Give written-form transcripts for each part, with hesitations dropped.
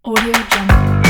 Audio Jungle.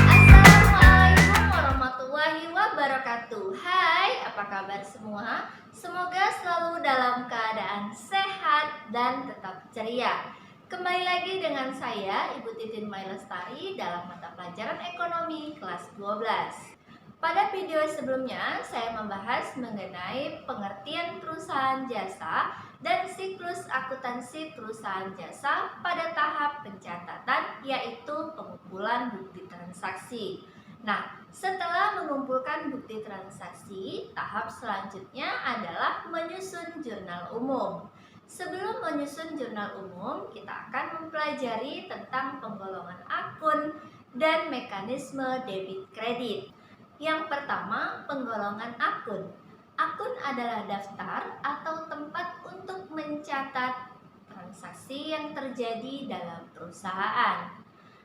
Assalamualaikum warahmatullahi wabarakatuh. Hai, apa kabar semua? Semoga selalu dalam keadaan sehat dan tetap ceria. Kembali lagi dengan saya, Ibu Titin Mailestari dalam mata pelajaran ekonomi kelas 12. Pada video sebelumnya, saya membahas mengenai pengertian perusahaan jasa dan siklus akuntansi perusahaan jasa pada tahap pencatatan, yaitu pengumpulan bukti transaksi. Nah, setelah mengumpulkan bukti transaksi, tahap selanjutnya adalah menyusun jurnal umum. Sebelum menyusun jurnal umum, kita akan mempelajari tentang penggolongan akun dan mekanisme debit kredit. Yang pertama, penggolongan akun. Akun adalah daftar atau tempat untuk mencatat transaksi yang terjadi dalam perusahaan.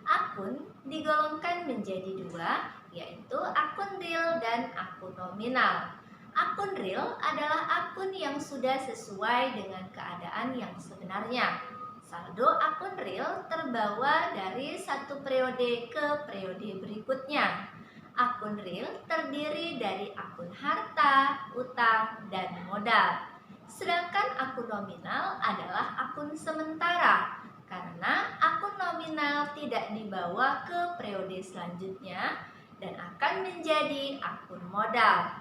Akun digolongkan menjadi dua, yaitu akun real dan akun nominal. Akun real adalah akun yang sudah sesuai dengan keadaan yang sebenarnya. Saldo akun real terbawa dari satu periode ke periode berikutnya. Akun real terdiri dari akun harta, utang, dan modal. Sedangkan akun nominal adalah akun sementara karena akun nominal tidak dibawa ke periode selanjutnya dan akan menjadi akun modal.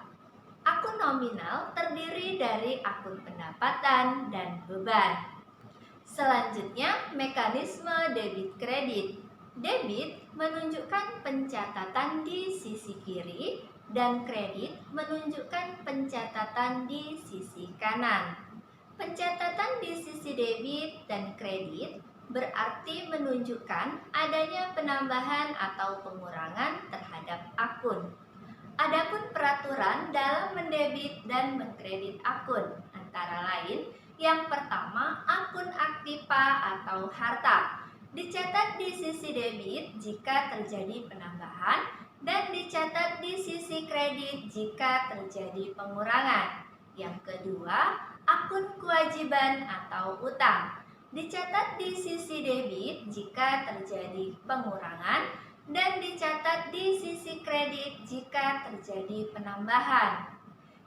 Akun nominal terdiri dari akun pendapatan dan beban. Selanjutnya, mekanisme debit kredit. Debit menunjukkan pencatatan di sisi kiri dan kredit menunjukkan pencatatan di sisi kanan. Pencatatan di sisi debit dan kredit berarti menunjukkan adanya penambahan atau pengurangan terhadap akun. Adapun peraturan dalam mendebit dan mengkredit akun antara lain, yang pertama, akun aktiva atau harta dicatat di sisi debit jika terjadi penambahan dan dicatat di sisi kredit jika terjadi pengurangan. Yang kedua, akun kewajiban atau utang dicatat di sisi debit jika terjadi pengurangan dan dicatat di sisi kredit jika terjadi penambahan.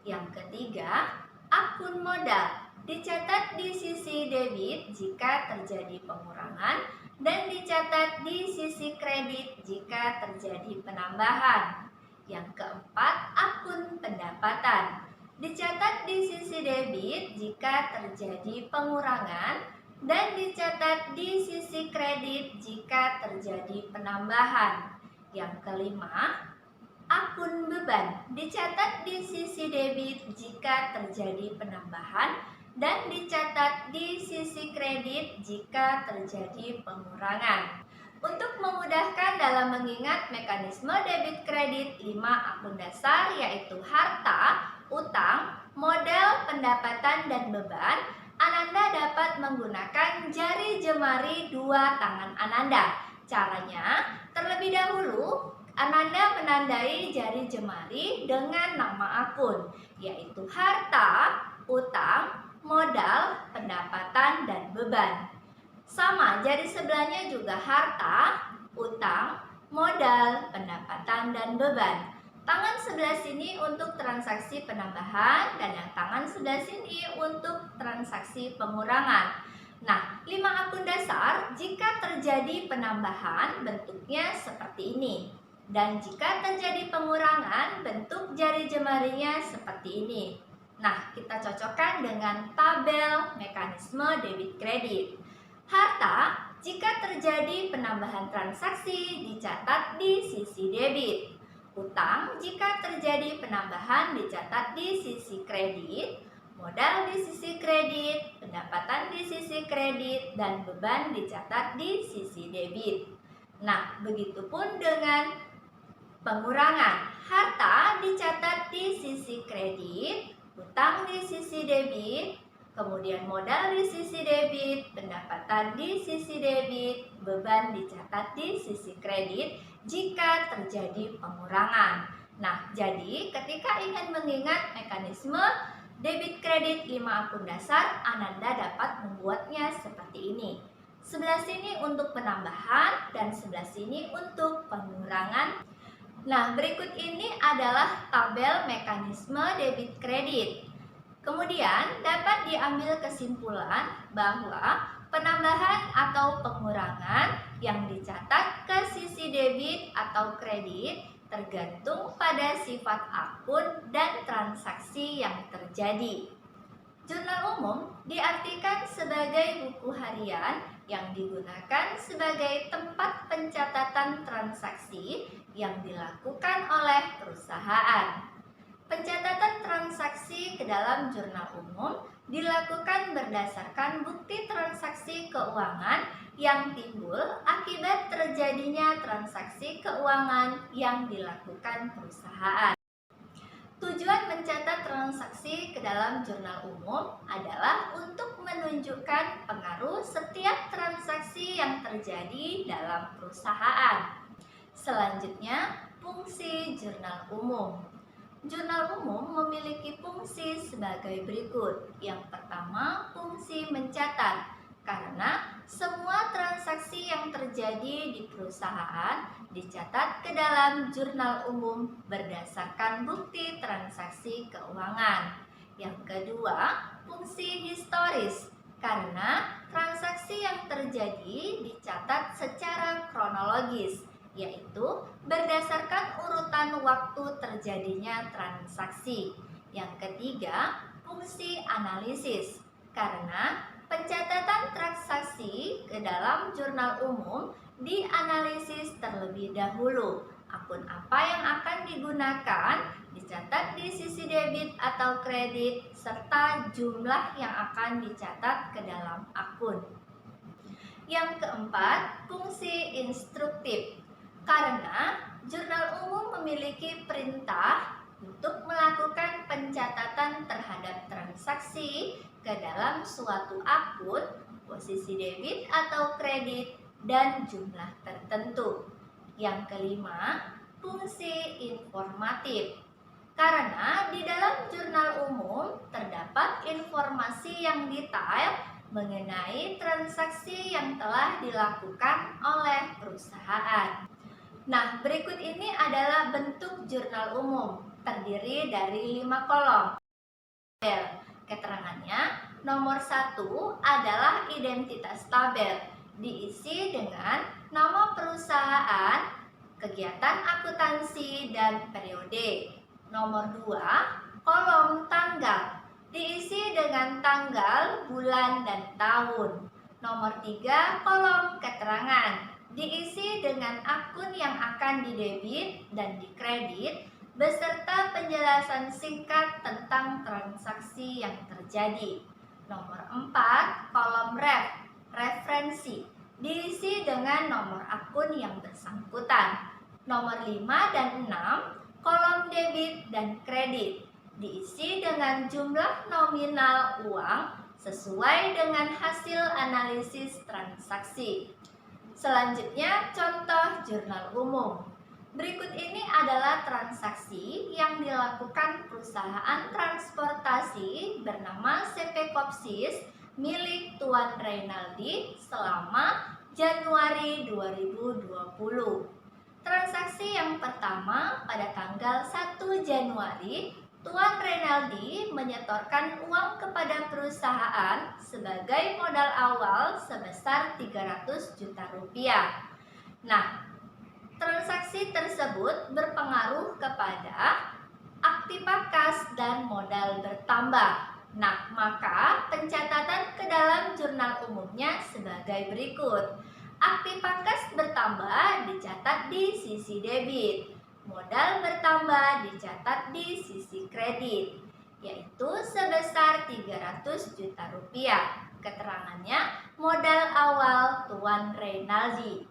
Yang ketiga, akun modal dicatat di sisi debit jika terjadi pengurangan dan dicatat di sisi kredit jika terjadi penambahan. Yang keempat, akun pendapatan dicatat di sisi debit jika terjadi pengurangan dan dicatat di sisi kredit jika terjadi penambahan. Yang kelima, akun beban dicatat di sisi debit jika terjadi penambahan dan dicatat di sisi kredit jika terjadi pengurangan. Untuk memudahkan dalam mengingat mekanisme debit kredit 5 akun dasar, yaitu harta, utang, modal, pendapatan, dan beban, Ananda dapat menggunakan jari jemari dua tangan Ananda. Caranya, terlebih dahulu Ananda menandai jari jemari dengan nama akun, yaitu harta, utang, modal, pendapatan, dan beban. Sama, jari sebelahnya juga harta, utang, modal, pendapatan, dan beban. Tangan sebelah sini untuk transaksi penambahan dan yang tangan sebelah sini untuk transaksi pengurangan. Nah, 5 akun dasar jika terjadi penambahan bentuknya seperti ini. Dan jika terjadi pengurangan bentuk jari jemarinya seperti ini. Nah, kita cocokkan dengan tabel mekanisme debit kredit. Harta, jika terjadi penambahan transaksi dicatat di sisi debit. Utang, jika terjadi penambahan dicatat di sisi kredit. Modal di sisi kredit, pendapatan di sisi kredit, dan beban dicatat di sisi debit. Nah, begitupun dengan pengurangan. Harta dicatat di sisi kredit, utang di sisi debit, kemudian modal di sisi debit, pendapatan di sisi debit, beban dicatat di sisi kredit jika terjadi pengurangan. Nah, jadi ketika ingin mengingat mekanisme debit kredit 5 akun dasar, Ananda dapat membuatnya seperti ini. Sebelah sini untuk penambahan dan sebelah sini untuk pengurangan. Nah, berikut ini adalah tabel mekanisme debit kredit. Kemudian dapat diambil kesimpulan bahwa penambahan atau pengurangan yang dicatat ke sisi debit atau kredit tergantung pada sifat akun dan transaksi yang terjadi. Jurnal umum diartikan sebagai buku harian yang digunakan sebagai tempat pencatatan transaksi yang dilakukan oleh perusahaan. Pencatatan transaksi ke dalam jurnal umum dilakukan berdasarkan bukti transaksi keuangan yang timbul akibat terjadinya transaksi keuangan yang dilakukan perusahaan. Tujuan mencatat transaksi ke dalam jurnal umum adalah untuk menunjukkan pengaruh setiap transaksi yang terjadi dalam perusahaan. Selanjutnya, fungsi jurnal umum. Jurnal umum memiliki fungsi sebagai berikut. Yang pertama, fungsi mencatat. Karena semua transaksi yang terjadi di perusahaan dicatat ke dalam jurnal umum berdasarkan bukti transaksi keuangan. Yang kedua, fungsi historis. Karena transaksi yang terjadi dicatat secara kronologis, yaitu berdasarkan urutan waktu terjadinya transaksi. Yang ketiga, fungsi analisis. Karena pencatatan transaksi ke dalam jurnal umum dianalisis terlebih dahulu. Akun apa yang akan digunakan dicatat di sisi debit atau kredit serta jumlah yang akan dicatat ke dalam akun. Yang keempat, fungsi instruktif. Karena jurnal umum memiliki perintah untuk melakukan pencatatan terhadap transaksi ke dalam suatu akun, posisi debit atau kredit, dan jumlah tertentu. Yang kelima, fungsi informatif. Karena di dalam jurnal umum terdapat informasi yang detail mengenai transaksi yang telah dilakukan oleh perusahaan. Nah, berikut ini adalah bentuk jurnal umum, terdiri dari 5 kolom. Keterangannya, nomor 1 adalah identitas tabel, diisi dengan nama perusahaan, kegiatan akuntansi, dan periode. Nomor 2, kolom tanggal, diisi dengan tanggal, bulan, dan tahun. Nomor 3, kolom keterangan, diisi dengan akun yang akan didebit dan dikredit, beserta penjelasan singkat tentang transaksi yang terjadi. Nomor 4, kolom referensi, diisi dengan nomor akun yang bersangkutan. Nomor 5 dan 6, kolom debit dan kredit, diisi dengan jumlah nominal uang sesuai dengan hasil analisis transaksi. Selanjutnya, contoh jurnal umum. Berikut ini adalah transaksi yang dilakukan perusahaan transportasi bernama CP Kopsis milik Tuan Reynaldi selama Januari 2020. Transaksi yang pertama pada tanggal 1 Januari, Tuan Reynaldi menyetorkan uang kepada perusahaan sebagai modal awal sebesar 300 juta rupiah. Nah, transaksi tersebut berpengaruh kepada aktiva kas dan modal bertambah. Nah, maka pencatatan ke dalam jurnal umumnya sebagai berikut. Aktiva kas bertambah dicatat di sisi debit. Modal bertambah dicatat di sisi kredit, yaitu sebesar 300 juta rupiah. Keterangannya, modal awal Tuan Reynaldi.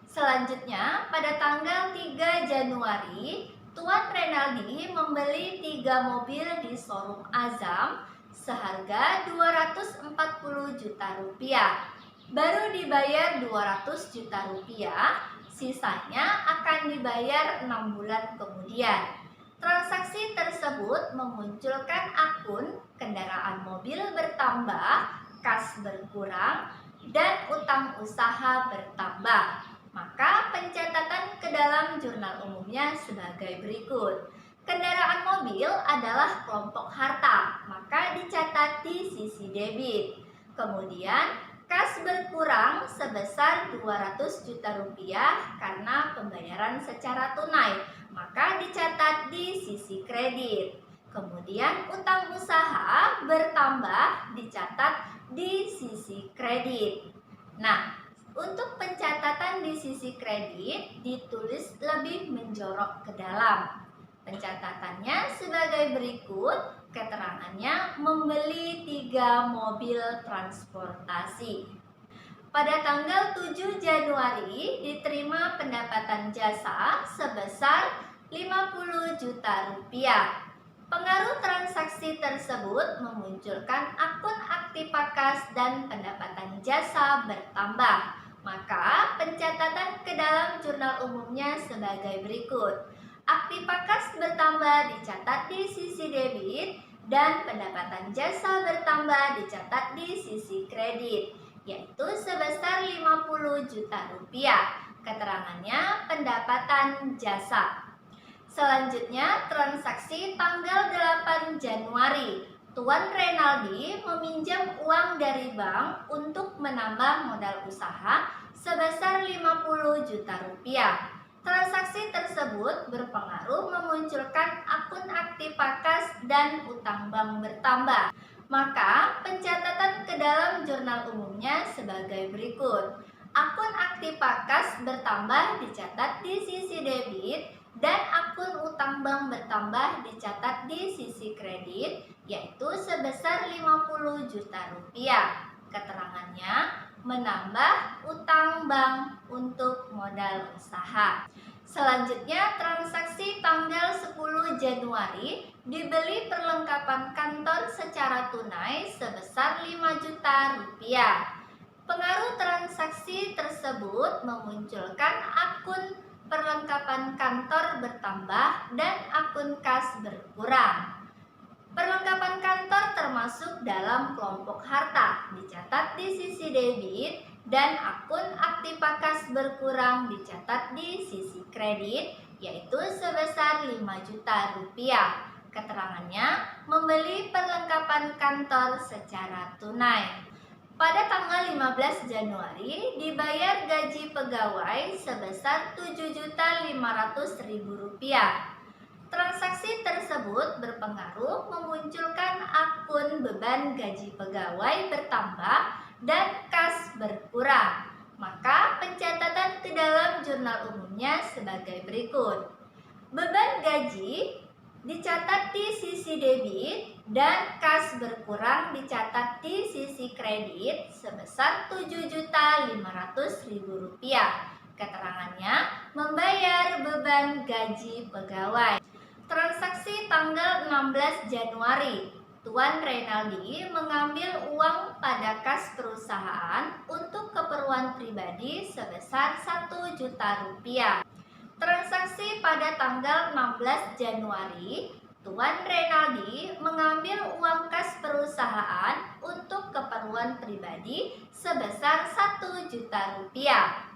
Selanjutnya, pada tanggal 3 Januari, Tuan Reynaldi membeli 3 mobil di showroom Azam seharga 240 juta rupiah. Baru dibayar 200 juta rupiah, sisanya akan dibayar 6 bulan kemudian. Transaksi tersebut memunculkan akun kendaraan mobil bertambah, kas berkurang, dan utang usaha bertambah. Maka pencatatan ke dalam jurnal umumnya sebagai berikut. Kendaraan mobil adalah kelompok harta, maka dicatat di sisi debit. Kemudian, kas berkurang sebesar 200 juta rupiah karena pembayaran secara tunai, maka dicatat di sisi kredit. Kemudian, utang usaha bertambah dicatat di sisi kredit. Nah, untuk pencatatan di sisi kredit ditulis lebih menjorok ke dalam. Pencatatannya sebagai berikut, keterangannya membeli 3 mobil transportasi. Pada tanggal 7 Januari diterima pendapatan jasa sebesar 50 juta rupiah. Pengaruh transaksi tersebut memunculkan akun aktivitas dan pendapatan jasa bertambah. Maka pencatatan ke dalam jurnal umumnya sebagai berikut. Aktivitas bertambah dicatat di sisi debit dan pendapatan jasa bertambah dicatat di sisi kredit, yaitu sebesar 50 juta rupiah. Keterangannya pendapatan jasa. Selanjutnya, transaksi tanggal 8 Januari. Tuan Renaldi meminjam uang dari bank untuk menambah modal usaha sebesar 50 juta rupiah. Transaksi tersebut berpengaruh memunculkan akun aktivitas dan utang bank bertambah. Maka pencatatan ke dalam jurnal umumnya sebagai berikut. Akun aktivitas bertambah dicatat di sisi debit dan akun utang bank bertambah dicatat di sisi kredit, yaitu sebesar 50 juta rupiah. Keterangannya menambah utang bank untuk modal usaha. Selanjutnya, transaksi tanggal 10 Januari dibeli perlengkapan kantor secara tunai sebesar 5 juta rupiah. Pengaruh transaksi tersebut memunculkan akun perlengkapan kantor bertambah dan akun kas berkurang. Perlengkapan kantor termasuk dalam kelompok harta, dicatat di sisi debit, dan akun aktivitas berkurang dicatat di sisi kredit, yaitu sebesar 5 juta rupiah. Keterangannya membeli perlengkapan kantor secara tunai. Pada tanggal 15 Januari dibayar gaji pegawai sebesar 7.500.000 rupiah. Transaksi tersebut berpengaruh memunculkan akun beban gaji pegawai bertambah dan kas berkurang. Maka pencatatan ke dalam jurnal umumnya sebagai berikut. Beban gaji dicatat di sisi debit dan kas berkurang dicatat di sisi kredit sebesar 7.500.000 rupiah. Keterangannya membayar beban gaji pegawai. Transaksi tanggal 16 Januari, Tuan Renaldi mengambil uang pada kas perusahaan untuk keperluan pribadi sebesar 1 juta rupiah. Transaksi pada tanggal 16 Januari, Tuan Renaldi mengambil uang kas perusahaan untuk keperluan pribadi sebesar 1 juta rupiah.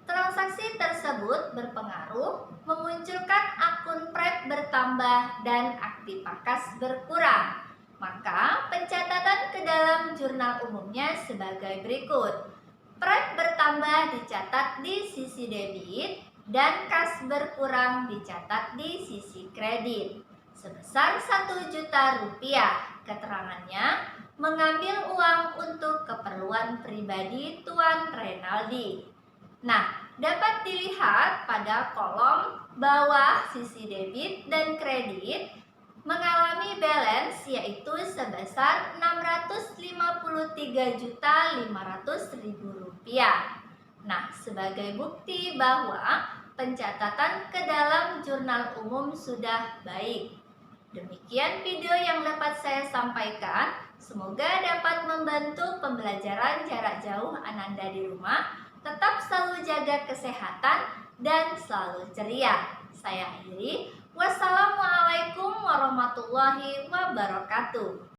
Transaksi tersebut berpengaruh memunculkan akun pret bertambah dan aktivitas berkurang. Maka pencatatan ke dalam jurnal umumnya sebagai berikut. Pret bertambah dicatat di sisi debit dan kas berkurang dicatat di sisi kredit sebesar 1 juta rupiah. Keterangannya mengambil uang untuk keperluan pribadi Tuan Renaldi. Nah, dapat dilihat pada kolom bawah sisi debit dan kredit mengalami balance yaitu sebesar 653.500.000 rupiah. Nah, sebagai bukti bahwa pencatatan ke dalam jurnal umum sudah baik. Demikian video yang dapat saya sampaikan. Semoga dapat membantu pembelajaran jarak jauh Ananda di rumah. Tetap selalu jaga kesehatan dan selalu ceria. Saya akhiri. Wassalamualaikum warahmatullahi wabarakatuh.